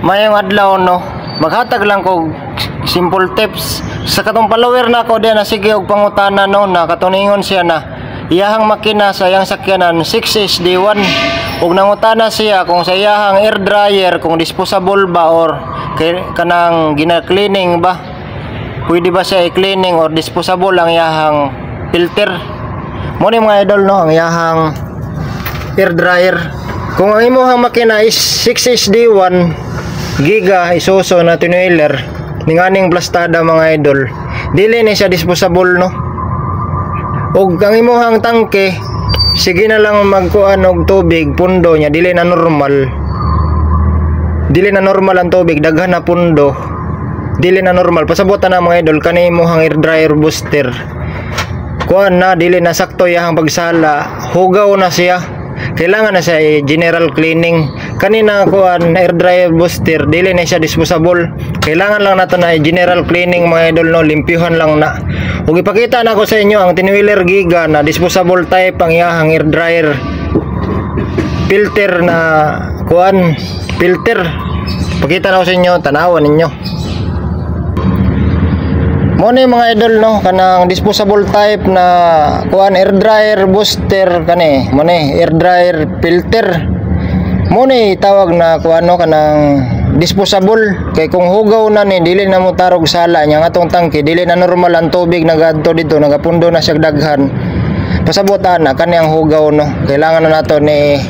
Mayong adlaw no, maghatag lang ko simple tips sa katong follower na ako diyan na sige og pangutana no, na katuningon siya na iyahang makina sa iyang sakyanan 6SD1 ug nangutana siya kung sa iyahang air dryer kung disposable ba or kanang gina-cleaning ba, pwede ba siya i-cleaning or disposable ang iyahang filter. Mo ni mga idol no, ang iyahang air dryer kung ang imong makina is 6SD1 giga Isuzu na twin-wheeler ninganing plastada mga idol, dili ni siya disposable no. Og ang imong tangke sige na lang magkuan og tubig pundo nya, dili na normal ang tubig, daghan na pundo, dili na normal. Pasabutan na mga idol kani imong air dryer booster kuan na dili na sakto iyang pagsala, hugaw na siya, kailangan na siya general cleaning. Kanina kuan air dryer booster dili na siya disposable, kailangan lang nato na general cleaning mga idol no, limpyuhan lang na. Ug ipakita na ko sa inyo ang twin-wheeler giga na disposable type ang iyang air dryer filter na kuan filter. Pakita na ko sa inyo, tanawan ninyo. Mo ni mga idol no, kanang disposable type na kuan air dryer booster kani, mo ni air dryer filter. Mo ni tawag na kuan no, kanang disposable kay kung hugaw na ni dili na mo tarog sala nya nga atong tangke, dili na normal ang tubig nagadto dito, nagapundo na siya daghan. Pasabutan na kani ang hugaw no, kailangan na nato ni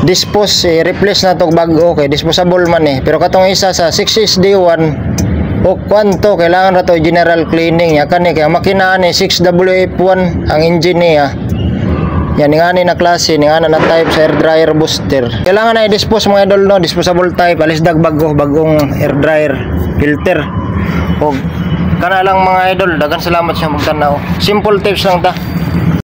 dispose, replace na to bago kay disposable man eh. Pero katong isa sa 6SD1 o kwanto kailangan na to general cleaning ya kani kay makina ni 6WF1 ang engine niya. Yan ngani na klase, ngana na type sa air dryer booster. Kailangan na i-dispose mga idol no, disposable type, alis dag bagong air dryer filter. O kana lang mga idol, dagan salamat sa magtanaw. Simple tips lang ta.